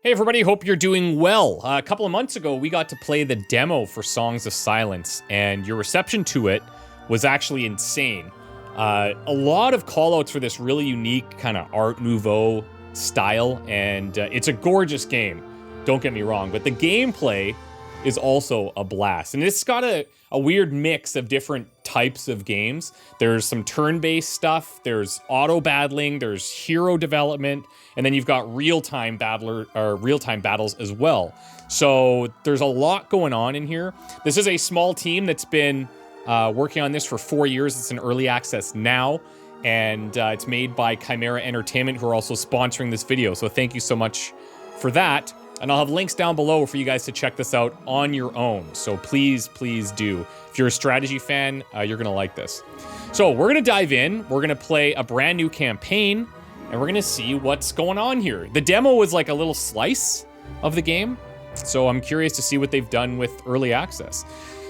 Hey everybody, hope you're doing well. A couple of months ago, we got to play the demo for Songs of Silence, and your reception to it was actually insane. A lot of callouts for this really unique kind of Art Nouveau style, and it's a gorgeous game, don't get me wrong, but the gameplay is also a blast. And it's got a weird mix of different types of games. There's some turn-based stuff, there's auto-battling, there's hero development, and then you've got real-time battles as well. So there's a lot going on in here. This is a small team that's been working on this for 4 years. It's in early access now, and it's made by Chimera Entertainment, who are also sponsoring this video. So thank you so much for that. And I'll have links down below for you guys to check this out on your own. So please, please do. If you're a strategy fan, you're gonna like this. So we're gonna dive in. We're gonna play a brand new campaign, and we're gonna see what's going on here. The demo was like a little slice of the game, so I'm curious to see what they've done with early access.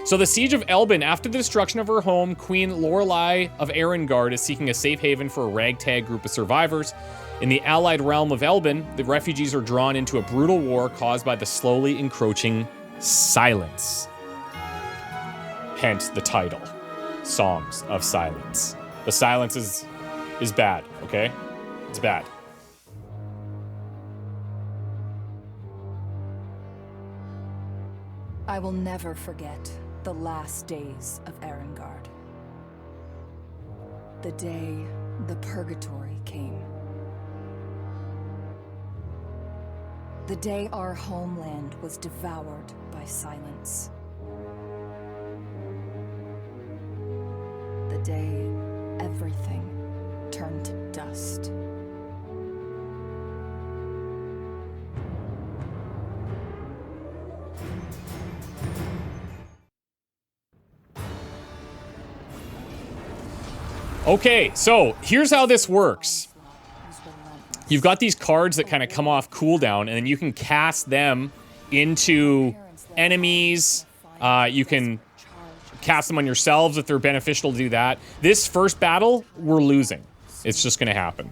So the Siege of Elben, after the destruction of her home, Queen Lorelei of Erengard is seeking a safe haven for a ragtag group of survivors. In the allied realm of Elben, the refugees are drawn into a brutal war caused by the slowly encroaching silence. Hence the title, Songs of Silence. The silence is bad, okay? It's bad. I will never forget the last days of Erengard. The day the purgatory came. The day our homeland was devoured by silence. The day everything turned to dust. Okay, so here's how this works. You've got these cards that kind of come off cooldown, and then you can cast them into enemies. You can cast them on yourselves if they're beneficial to do that. This first battle, we're losing. It's just going to happen.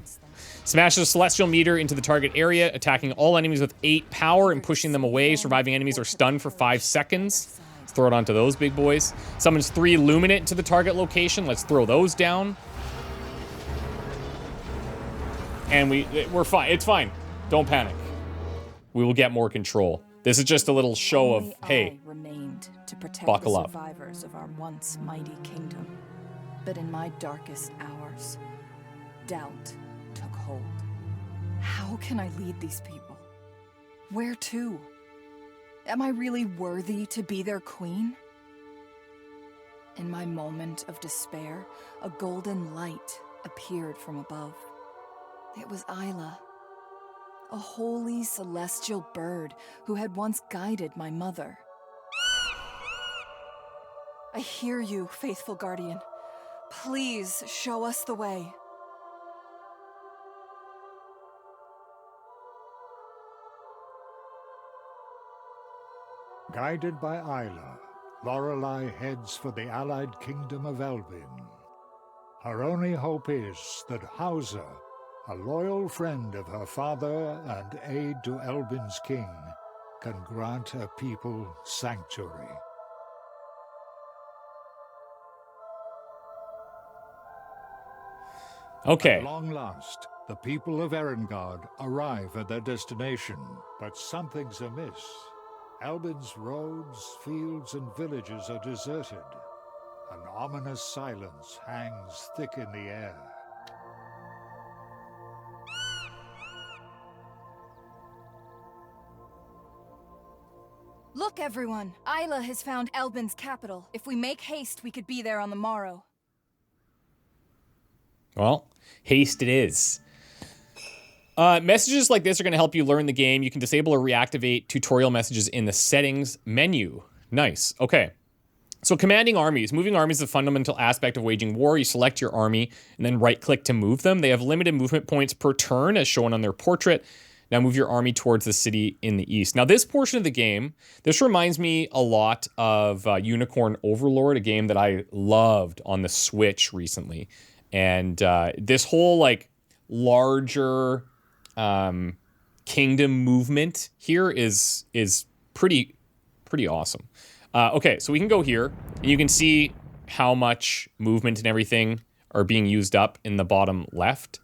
Smash the Celestial Meter into the target area, attacking all enemies with 8 power and pushing them away. Surviving enemies are stunned for 5 seconds. Let's throw it onto those big boys. Summons 3 Luminate into the target location. Let's throw those down. And we're fine. It's fine. Don't panic. We will get more control. This is just a little show of, hey, remained to protect buckle the up. survivors of our once mighty kingdom. But in my darkest hours, doubt took hold. How can I lead these people? Where to? Am I really worthy to be their queen? In my moment of despair, a golden light appeared from above. It was Isla, a holy celestial bird who had once guided my mother. I hear you, faithful guardian. Please show us the way. Guided by Isla, Lorelei heads for the allied kingdom of Elben. Her only hope is that Hauser, a loyal friend of her father and aide to Elben's king, can grant her people sanctuary. Okay. At long last, the people of Erengard arrive at their destination, but something's amiss. Elben's roads, fields, and villages are deserted. An ominous silence hangs thick in the air. Look, everyone! Isla has found Elben's capital. If we make haste, we could be there on the morrow. Well, haste it is. Messages like this are going to help you learn the game. You can disable or reactivate tutorial messages in the settings menu. Nice. Okay. So commanding armies. Moving armies is a fundamental aspect of waging war. You select your army and then right-click to move them. They have limited movement points per turn, as shown on their portrait. Now move your army towards the city in the east. Now this portion of the game, this reminds me a lot of Unicorn Overlord, a game that I loved on the Switch recently. And this whole like larger kingdom movement here is pretty awesome. Okay, so we can go here, and you can see how much movement and everything are being used up in the bottom left.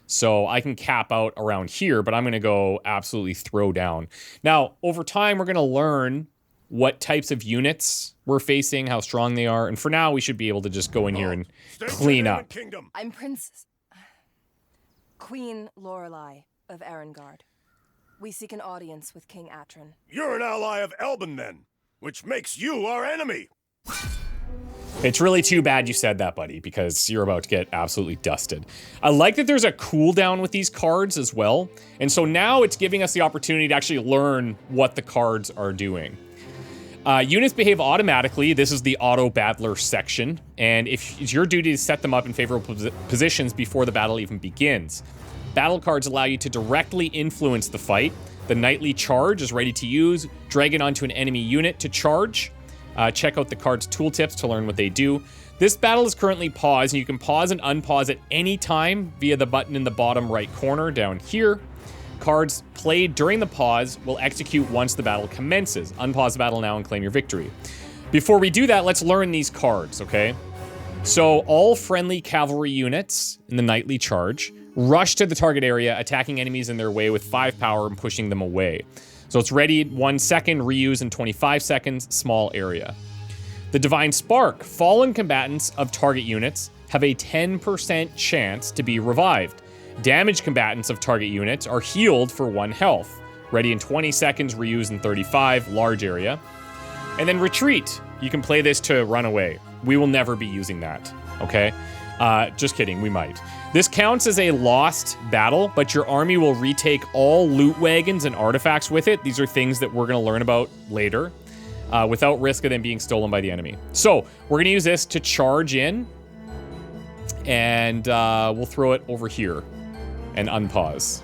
So I can cap out around here, but I'm going to go absolutely throw down. Now, over time, we're going to learn what types of units we're facing, how strong they are, and for now, we should be able to just go in here and clean up. I'm Queen Lorelei of Erengard. We seek an audience with King Atron. You're an ally of Elben, then, which makes you our enemy. It's really too bad you said that, buddy, because you're about to get absolutely dusted. I like that there's a cooldown with these cards as well, and so now it's giving us the opportunity to actually learn what the cards are doing. Units behave automatically. This is the auto battler section, and it's your duty to set them up in favorable positions before the battle even begins. Battle cards allow you to directly influence the fight. The Knightly Charge is ready to use. Drag it onto an enemy unit to charge. Check out the card's tooltips to learn what they do. This battle is currently paused, and you can pause and unpause at any time via the button in the bottom right corner down here. Cards played during the pause will execute once the battle commences. Unpause the battle now and claim your victory. Before we do that, let's learn these cards, okay? So all friendly cavalry units in the Knightly Charge rush to the target area, attacking enemies in their way with 5 power and pushing them away. So it's ready 1 second, reuse in 25 seconds, small area. The Divine Spark. Fallen combatants of target units have a 10% chance to be revived. Damaged combatants of target units are healed for 1 health. Ready in 20 seconds, reuse in 35, large area. And then Retreat. You can play this to run away. We will never be using that, okay? Just kidding, we might. This counts as a lost battle, but your army will retake all loot wagons and artifacts with it. These are things that we're going to learn about later, without risk of them being stolen by the enemy. So we're going to use this to charge in, and we'll throw it over here and unpause.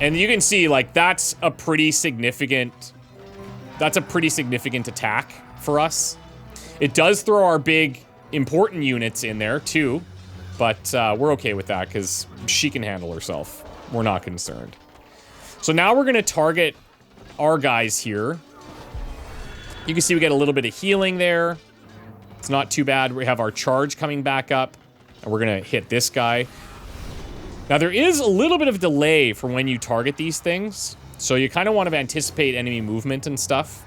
And you can see, like, that's a pretty significant attack for us. It does throw our big important units in there too, but we're okay with that because she can handle herself. We're not concerned. So now we're going to target our guys here. You can see we get a little bit of healing there. It's not too bad. We have our charge coming back up, and we're going to hit this guy. Now there is a little bit of delay from when you target these things, so you kind of want to anticipate enemy movement and stuff.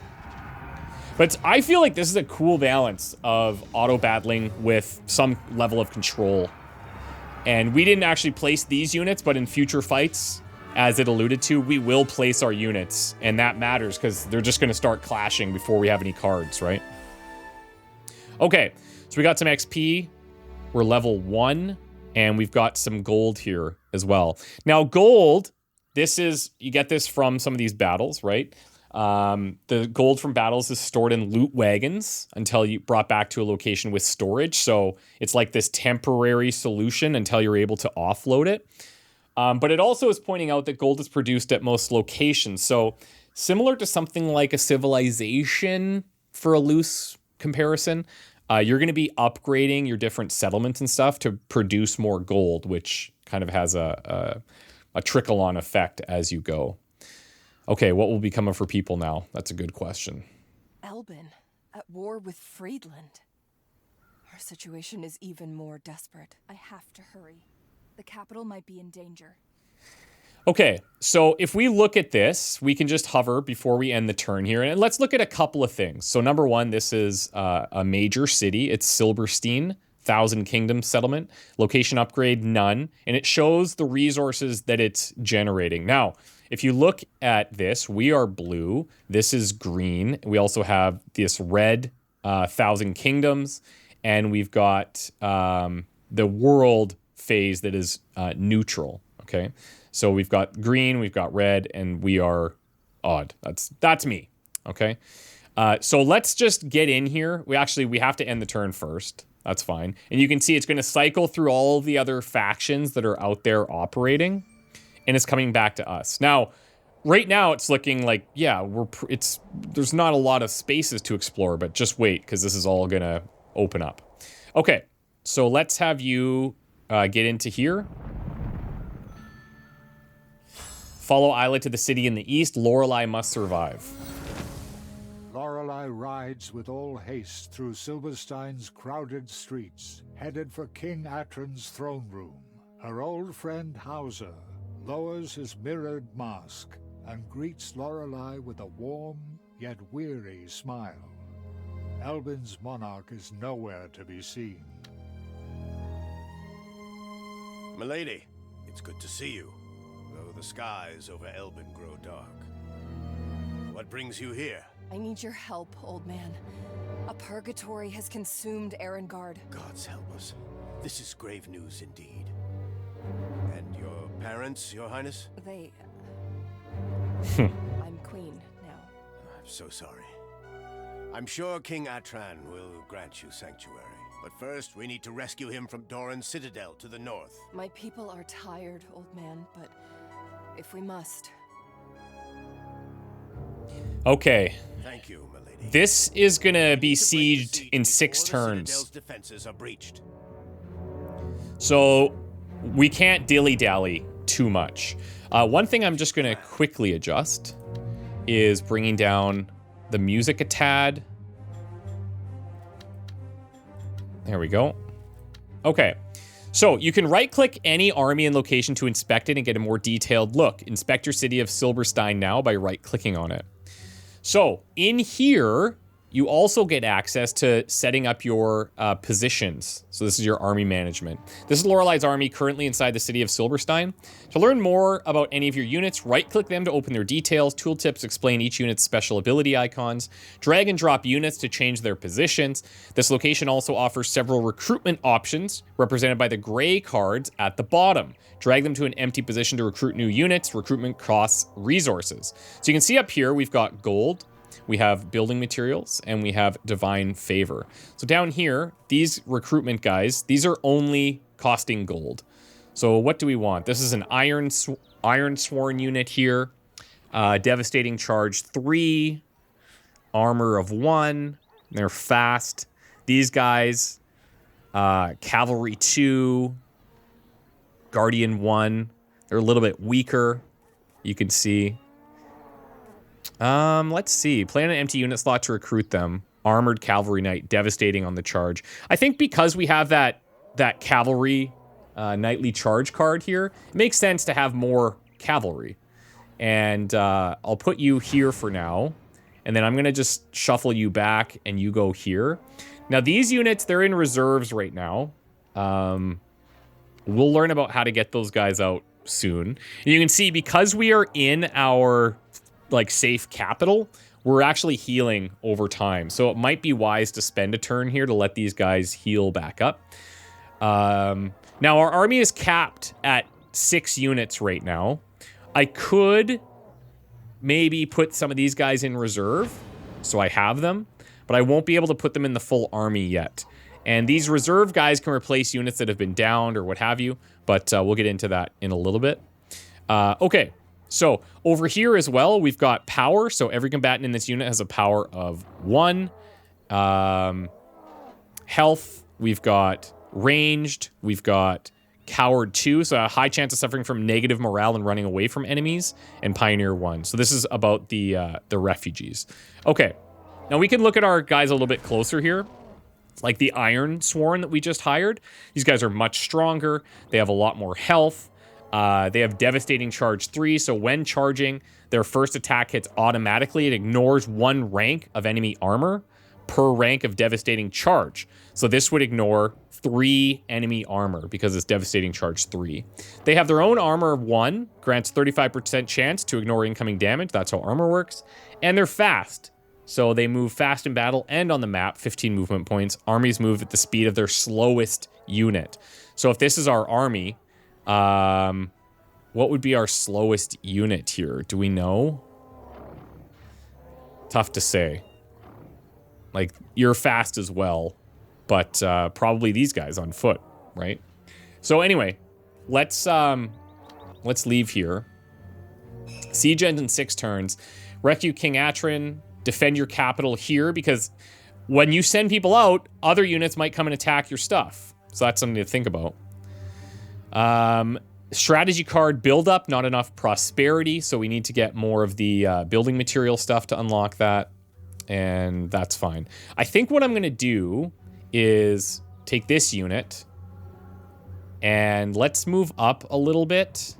But I feel like this is a cool balance of auto-battling with some level of control. And we didn't actually place these units, but in future fights, as it alluded to, we will place our units. And that matters, because they're just going to start clashing before we have any cards, right? Okay, so we got some XP. We're level 1, and we've got some gold here as well. Now, gold, this is, you get this from some of these battles, right? The gold from battles is stored in loot wagons until you brought back to a location with storage. So it's like this temporary solution until you're able to offload it. But it also is pointing out that gold is produced at most locations. So similar to something like a civilization, for a loose comparison, you're going to be upgrading your different settlements and stuff to produce more gold, which kind of has a trickle-on effect as you go. Okay, what will become of her people now? That's a good question. Elben, at war with Friedland. Her situation is even more desperate. I have to hurry. The capital might be in danger. Okay, so if we look at this, we can just hover before we end the turn here. And let's look at a couple of things. So number one, this is a major city. It's Silverstein, Thousand Kingdom settlement. Location upgrade, none. And it shows the resources that it's generating. Now, if you look at this, we are blue. This is green. We also have this red Thousand Kingdoms. And we've got the world phase that is neutral, okay? So we've got green, we've got red, and we are odd. That's me, okay? So let's just get in here. We have to end the turn first. That's fine. And you can see it's going to cycle through all of the other factions that are out there operating, and it's coming back to us. Now, right now it's looking like, yeah, there's not a lot of spaces to explore, but just wait, because this is all going to open up. Okay, so let's have you get into here. Follow Isla to the city in the east. Lorelei must survive. Lorelei rides with all haste through Silverstein's crowded streets, headed for King Atron's throne room. Her old friend Hauser lowers his mirrored mask and greets Lorelei with a warm yet weary smile. Elbin's monarch is nowhere to be seen. Milady, it's good to see you, though the skies over Elbin grow dark. What brings you here? I need your help, old man. A purgatory has consumed Erengard. Gods help us. This is grave news indeed. And your parents, your highness? They... I'm queen now. I'm so sorry. I'm sure King Atran will grant you sanctuary. But first, we need to rescue him from Doran's citadel to the north. My people are tired, old man, but if we must... Okay. Thank you, milady. This is gonna be sieged in 6 turns. Citadel's defenses are breached. So we can't dilly-dally too much. One thing I'm just gonna quickly adjust is bringing down the music a tad. There we go. Okay. So you can right-click any army and location to inspect it and get a more detailed look. Inspect your city of Silverstein now by right-clicking on it. So in here, you also get access to setting up your positions. So this is your army management. This is Lorelei's army currently inside the city of Silverstein. To learn more about any of your units, right-click them to open their details. Tooltips explain each unit's special ability icons. Drag and drop units to change their positions. This location also offers several recruitment options, represented by the gray cards at the bottom. Drag them to an empty position to recruit new units. Recruitment costs resources. So you can see up here, we've got gold, we have building materials, and we have divine favor. So down here, these recruitment guys, these are only costing gold. So what do we want? This is an Iron Sworn unit here. Devastating charge 3. Armor of 1. They're fast. These guys, cavalry 2. Guardian 1. They're a little bit weaker. You can see. Let's see. Plan an empty unit slot to recruit them. Armored Cavalry Knight, devastating on the charge. I think because we have that cavalry knightly charge card here, it makes sense to have more cavalry. And I'll put you here for now. And then I'm going to just shuffle you back and you go here. Now these units, they're in reserves right now. We'll learn about how to get those guys out soon. And you can see because we are in our safe capital, we're actually healing over time. So it might be wise to spend a turn here to let these guys heal back up. Now our army is capped at 6 units right now. I could maybe put some of these guys in reserve so I have them, but I won't be able to put them in the full army yet. And these reserve guys can replace units that have been downed or what have you, but we'll get into that in a little bit. Okay. So over here as well, we've got power. So every combatant in this unit has a power of 1. Health, we've got ranged, we've got coward 2. So a high chance of suffering from negative morale and running away from enemies, and pioneer 1. So this is about the refugees. Okay, now we can look at our guys a little bit closer here. Like the Iron Sworn that we just hired. These guys are much stronger. They have a lot more health. They have devastating charge 3, so when charging, their first attack hits automatically. It ignores 1 rank of enemy armor per rank of devastating charge. So this would ignore 3 enemy armor because it's devastating charge 3. They have their own armor of 1, grants 35% chance to ignore incoming damage. That's how armor works. And they're fast. So they move fast in battle and on the map, 15 movement points. Armies move at the speed of their slowest unit. So if this is our army, what would be our slowest unit here? Do we know? Tough to say. Like, you're fast as well, but probably these guys on foot, right? So anyway, let's leave here. Siege ends in 6 turns. Rescue King Atron. Defend your capital here, because when you send people out, other units might come and attack your stuff. So that's something to think about. Strategy card buildup, not enough prosperity, so we need to get more of the building material stuff to unlock that, and that's fine. I think what I'm going to do is take this unit, and let's move up a little bit.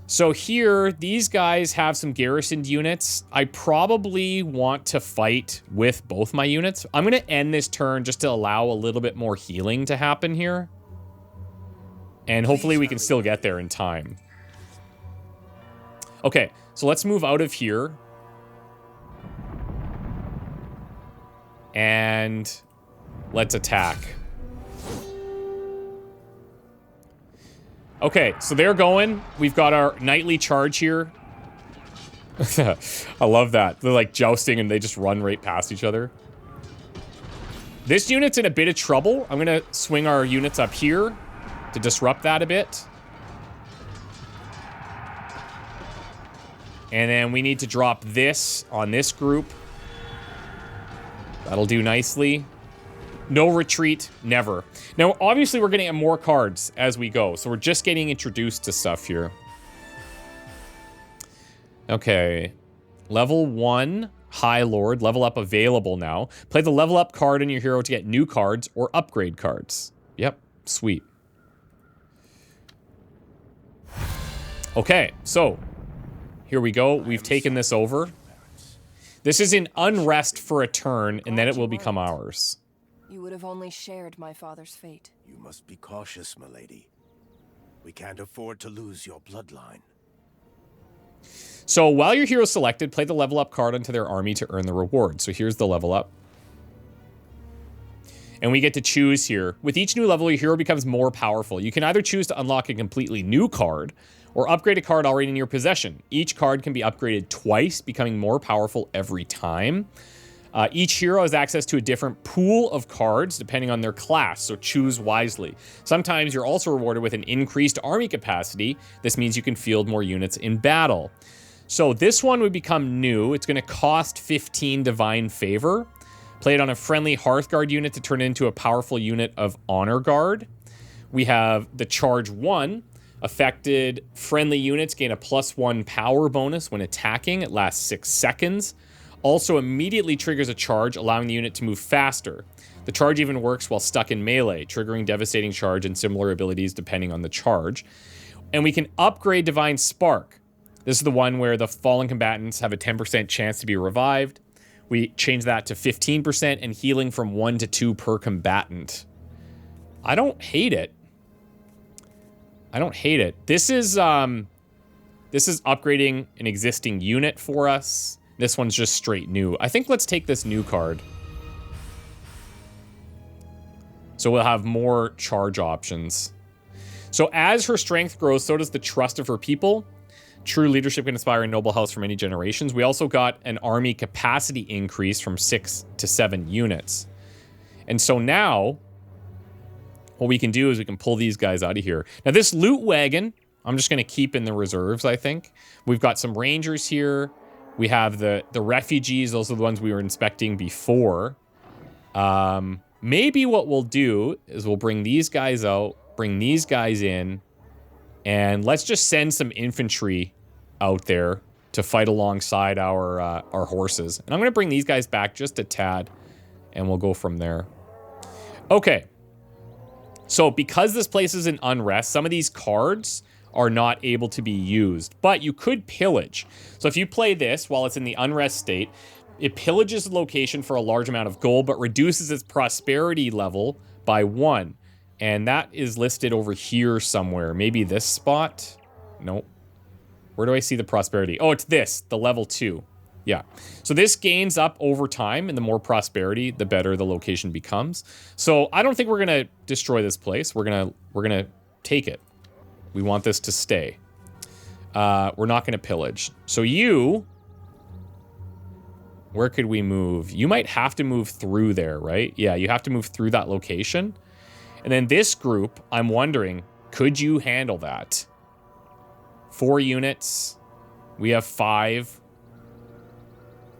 So here, these guys have some garrisoned units. I probably want to fight with both my units. I'm going to end this turn just to allow a little bit more healing to happen here. And hopefully we can still get there in time. Okay, so let's move out of here. And let's attack. Okay, so they're going. We've got our nightly charge here. I love that. They're like jousting and they just run right past each other. This unit's in a bit of trouble. I'm gonna swing our units up here to disrupt that a bit. And then we need to drop this on this group. That'll do nicely. No retreat, never. Now, obviously, we're getting more cards as we go, so we're just getting introduced to stuff here. Okay. Level 1, High Lord, level up available now. Play the level up card on your hero to get new cards or upgrade cards. Yep, sweet. Okay, so here we go. We've taken this over. This is in unrest for a turn, and then it will become ours. You would have only shared my father's fate. You must be cautious, milady. We can't afford to lose your bloodline. So while your hero selected, play the level up card onto their army to earn the reward. So here's the level up. And we get to choose here. With each new level, your hero becomes more powerful. You can either choose to unlock a completely new card or upgrade a card already in your possession. Each card can be upgraded twice, becoming more powerful every time. Each hero has access to a different pool of cards depending on their class, so choose wisely. Sometimes you're also rewarded with an increased army capacity. This means you can field more units in battle. So this one would become new. It's going to cost 15 Divine Favor. Play it on a friendly Hearthguard unit to turn it into a powerful unit of Honor Guard. We have the Charge 1. Affected friendly units gain a +1 power bonus when attacking. It lasts 6 seconds. Also immediately triggers a charge, allowing the unit to move faster. The charge even works while stuck in melee, triggering devastating charge and similar abilities depending on the charge. And we can upgrade Divine Spark. This is the one where the fallen combatants have a 10% chance to be revived. We change that to 15% and healing from 1 to 2 per combatant. I don't hate it. I don't hate it. This is upgrading an existing unit for us. This one's just straight new. I think let's take this new card. So we'll have more charge options. So as her strength grows, so does the trust of her people. True leadership can inspire a noble house for many generations. We also got an army capacity increase from 6 to 7 units. And so now, what we can do is we can pull these guys out of here. Now this loot wagon, I'm just going to keep in the reserves, I think. We've got some rangers here. We have the refugees. Those are the ones we were inspecting before. Maybe what we'll do is we'll bring these guys out, bring these guys in, and let's just send some infantry out there to fight alongside our horses. And I'm going to bring these guys back just a tad, and we'll go from there. Okay. So because this place is in unrest, some of these cards are not able to be used, but you could pillage. So if you play this while it's in the unrest state, it pillages the location for a large amount of gold, but reduces its prosperity level by 1. And that is listed over here somewhere. Maybe this spot? Nope. Where do I see the prosperity? Oh, it's this, the level 2. Yeah. So this gains up over time, and the more prosperity, the better the location becomes. So I don't think we're gonna destroy this place. We're gonna take it. We want this to stay. We're not gonna pillage. So you, where could we move? You might have to move through there, right? Yeah, you have to move through that location. And then this group, I'm wondering, could you handle that? 4 units. We have 5.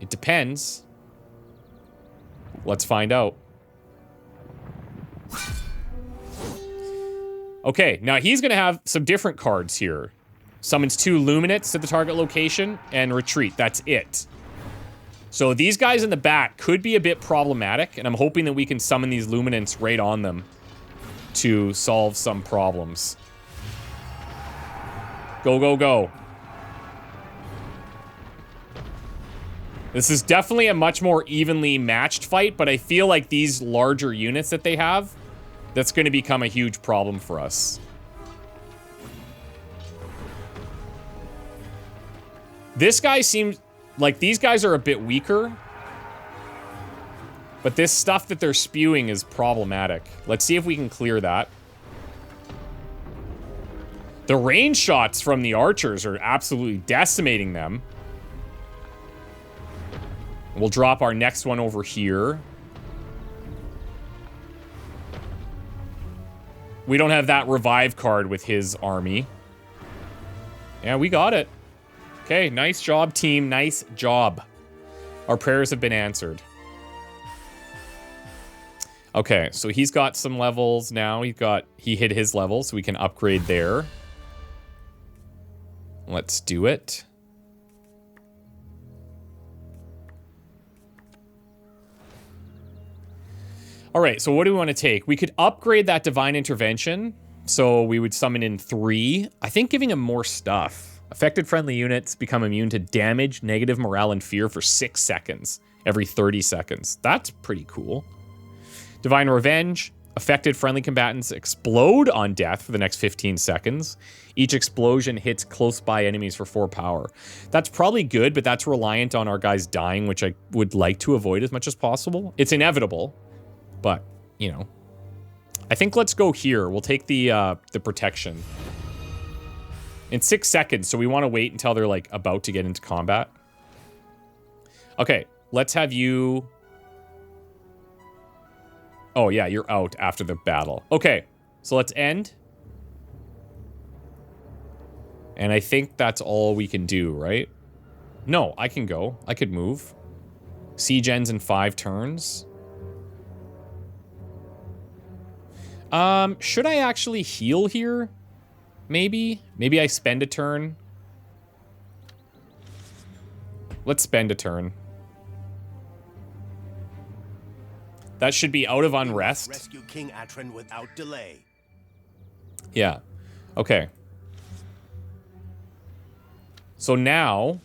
It depends. Let's find out. Okay, now he's going to have some different cards here. Summons 2 Luminants at the target location and retreat. That's it. So these guys in the back could be a bit problematic, and I'm hoping that we can summon these Luminants right on them to solve some problems. Go, go, go. This is definitely a much more evenly matched fight, but I feel like these larger units that they have, that's going to become a huge problem for us. This guy seems like these guys are a bit weaker, but this stuff that they're spewing is problematic. Let's see if we can clear that. The range shots from the archers are absolutely decimating them. We'll drop our next one over here. We don't have that revive card with his army. Yeah, we got it. Okay, nice job, team. Nice job. Our prayers have been answered. Okay, so he's got some levels now. He hit his level, so we can upgrade there. Let's do it. All right, so what do we want to take? We could upgrade that Divine Intervention. So we would summon in 3. I think giving him more stuff. Affected friendly units become immune to damage, negative morale, and fear for 6 seconds every 30 seconds. That's pretty cool. Divine Revenge. Affected friendly combatants explode on death for the next 15 seconds. Each explosion hits close by enemies for 4 power. That's probably good, but that's reliant on our guys dying, which I would like to avoid as much as possible. It's inevitable, but, you know. I think let's go here. We'll take the protection. In 6 seconds, so we want to wait until they're, like, about to get into combat. Okay, let's have you... Oh, yeah, you're out after the battle. Okay, so let's end. And I think that's all we can do, right? No, I can go. I could move. Siege ends in 5 turns. Should I actually heal here? Maybe? Maybe I spend a turn. Let's spend a turn. That should be out of unrest. Rescue King Atron without delay. Yeah. Okay. So now...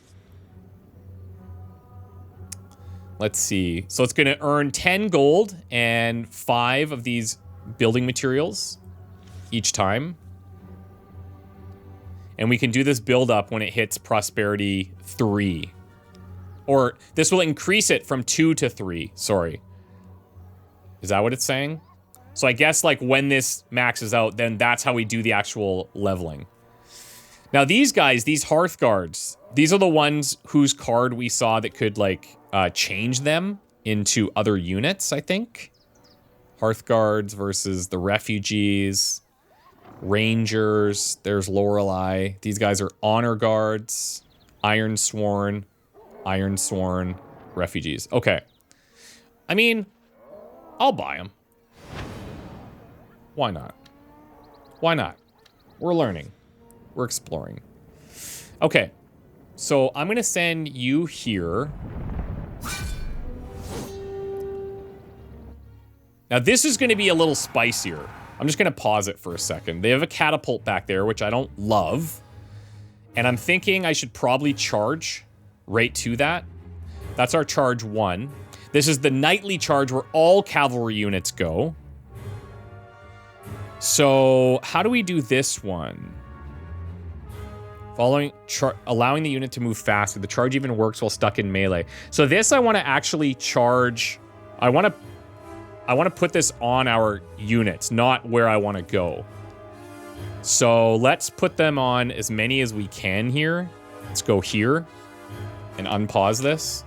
Let's see. So it's going to earn 10 gold and 5 of these building materials each time. And we can do this build up when it hits prosperity 3. Or this will increase it from 2 to 3. Sorry. Is that what it's saying? So I guess like when this maxes out, then that's how we do the actual leveling. Now these guys, these Hearth Guards, these are the ones whose card we saw that could like change them into other units, I think. Hearth Guards versus the Refugees. Rangers, there's Lorelei. These guys are Honor Guards, Iron Sworn, Refugees. Okay. I mean, I'll buy them. Why not? Why not? We're learning. We're exploring. Okay. So I'm going to send you here. Now this is going to be a little spicier. I'm just going to pause it for a second. They have a catapult back there, which I don't love. And I'm thinking I should probably charge right to that. That's our charge 1. This is the nightly charge where all cavalry units go. So how do we do this one? Allowing the unit to move faster. The charge even works while stuck in melee. So this I want to actually charge. I want to put this on our units, not where I want to go. So let's put them on as many as we can here. Let's go here and unpause this.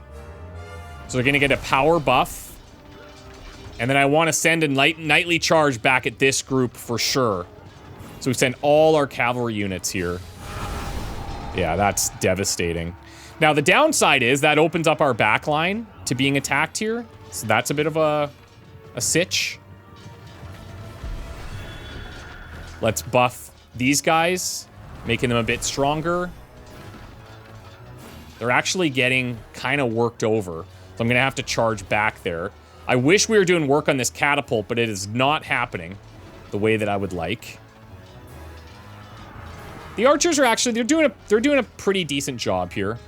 So they're going to get a power buff. And then I want to send a nightly charge back at this group for sure. So we send all our cavalry units here. Yeah, that's devastating. Now the downside is that opens up our back line to being attacked here. So that's a bit of a sitch. Let's buff these guys, making them a bit stronger. They're actually getting kind of worked over, so I'm going to have to charge back there. I wish we were doing work on this catapult, but it is not happening the way that I would like. The archers are actually, they're doing a pretty decent job here.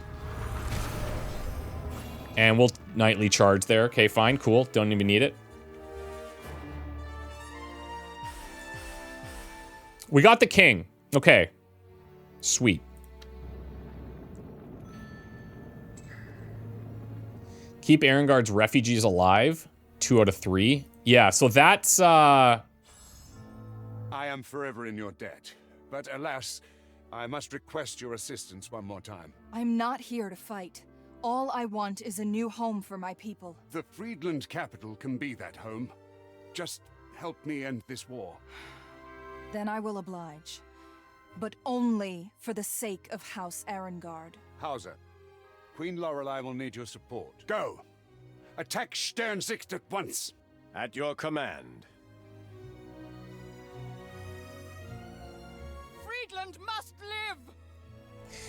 And we'll nightly charge there. Okay, fine, cool. Don't even need it. We got the king. Okay. Sweet. Keep Erengard's refugees alive. 2 out of 3. Yeah, so that's, I am forever in your debt. But alas, I must request your assistance one more time. I'm not here to fight. All I want is a new home for my people. The Friedland capital can be that home. Just help me end this war. Then I will oblige. But only for the sake of House Erengard. Hauser, Queen Lorelei will need your support. Go! Attack Sternsicht at once! At your command. Friedland must live!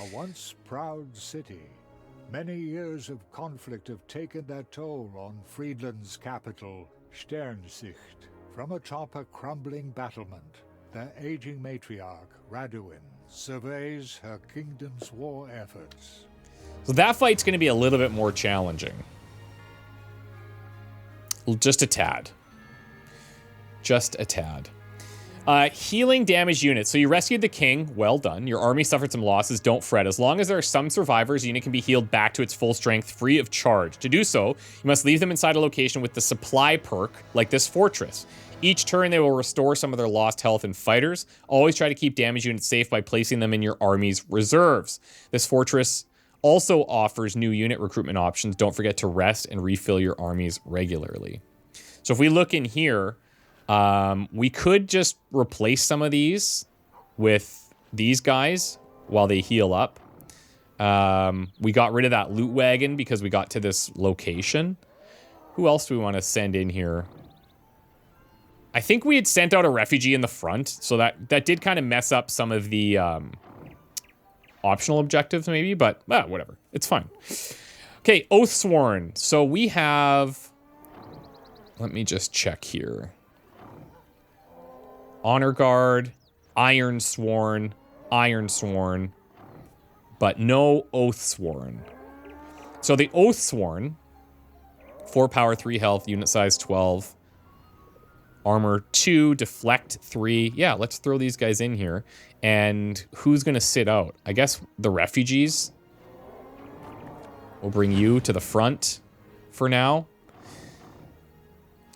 A once proud city. Many years of conflict have taken their toll on Friedland's capital, Sternsicht. From atop a crumbling battlement, their aging matriarch, Raduin, surveys her kingdom's war efforts. so that fight's going to be a little bit more challenging. Just a tad. Just a tad. Healing damage units. So you rescued the king. Well done. Your army suffered some losses. Don't fret. As long as there are some survivors, the unit can be healed back to its full strength, free of charge. To do so, you must leave them inside a location with the supply perk, like this fortress. Each turn, they will restore some of their lost health and fighters. Always try to keep damage units safe by placing them in your army's reserves. This fortress also offers new unit recruitment options. Don't forget to rest and refill your armies regularly. So if we look in here, we could just replace some of these with these guys while they heal up. We got rid of that loot wagon because we got to this location. Who else do we want to send in here? I think we had sent out a refugee in the front, so that did kind of mess up some of the optional objectives maybe, but whatever. It's fine. Okay, Oathsworn. So we have... Let me just check here. Honor Guard, Iron Sworn, but no Oathsworn. So the Oathsworn, 4 power, 3 health, unit size 12, armor 2, deflect 3. Yeah, let's throw these guys in here. And who's going to sit out? I guess the refugees. We'll bring you to the front for now.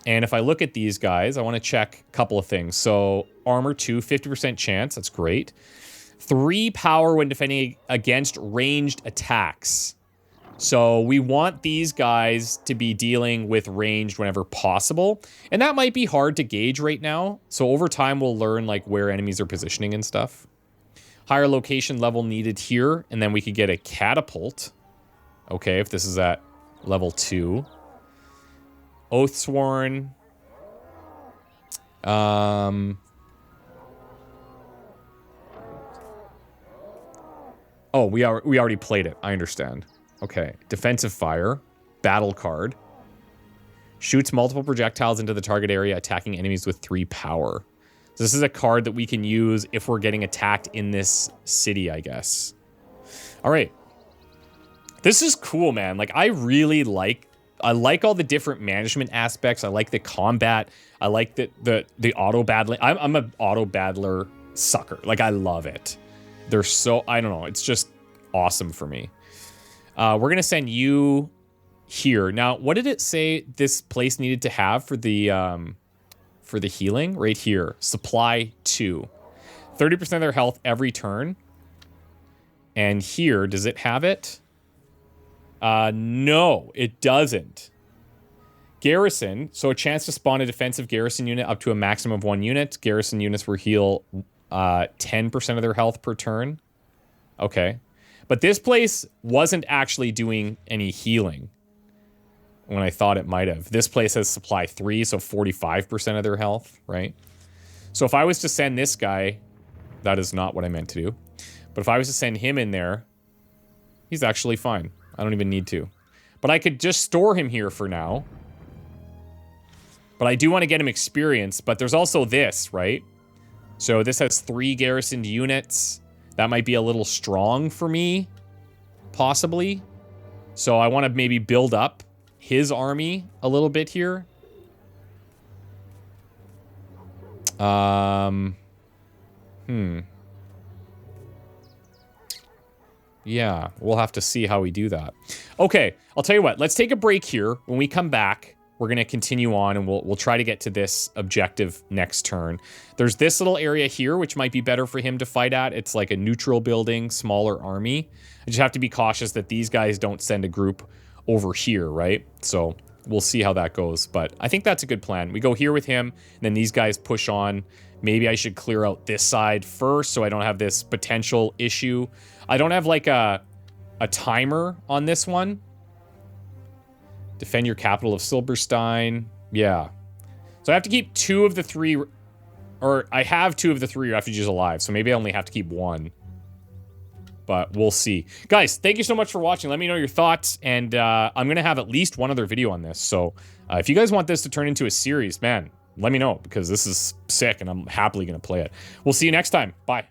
And if I look at these guys, I want to check a couple of things. So armor 2, 50% chance. That's great. 3 power when defending against ranged attacks. So we want these guys to be dealing with ranged whenever possible. And that might be hard to gauge right now. So over time, we'll learn like where enemies are positioning and stuff. Higher location level needed here. And then we could get a catapult. Okay, if this is at level 2. Oathsworn. Oh, we already played it. I understand. Okay. Defensive fire. Battle card. Shoots multiple projectiles into the target area, attacking enemies with 3 power. So this is a card that we can use if we're getting attacked in this city, I guess. All right. This is cool, man. Like, I like all the different management aspects. I like the combat. I like the auto battling. I'm an auto battler sucker. Like, I love it. They're so, I don't know. It's just awesome for me. We're going to send you here. Now, what did it say this place needed to have for the healing? Right here. Supply 2. 30% of their health every turn. And here, does it have it? No, it doesn't. Garrison, so a chance to spawn a defensive garrison unit up to a maximum of 1 unit. Garrison units will heal 10% of their health per turn. Okay. But this place wasn't actually doing any healing when I thought it might have. This place has supply 3, so 45% of their health, right? So if I was to send this guy, that is not what I meant to do. But if I was to send him in there, he's actually fine. I don't even need to. But I could just store him here for now. But I do want to get him experience. But there's also this, right? So this has 3 garrisoned units. That might be a little strong for me. Possibly. So I want to maybe build up his army a little bit here. Yeah, we'll have to see how we do that. Okay, I'll tell you what. Let's take a break here. When we come back, we're going to continue on, and we'll try to get to this objective next turn. There's this little area here, which might be better for him to fight at. It's like a neutral building, smaller army. I just have to be cautious that these guys don't send a group over here, right? So we'll see how that goes. But I think that's a good plan. We go here with him, and then these guys push on. Maybe I should clear out this side first so I don't have this potential issue. I don't have like a timer on this one. Defend your capital of Silverstein. Yeah. So I have to keep 2 of the 3, or I have 2 of the 3 refugees alive. So maybe I only have to keep 1. But we'll see. Guys, thank you so much for watching. Let me know your thoughts. And I'm going to have at least one other video on this. So if you guys want this to turn into a series, man, let me know, because this is sick and I'm happily going to play it. We'll see you next time. Bye.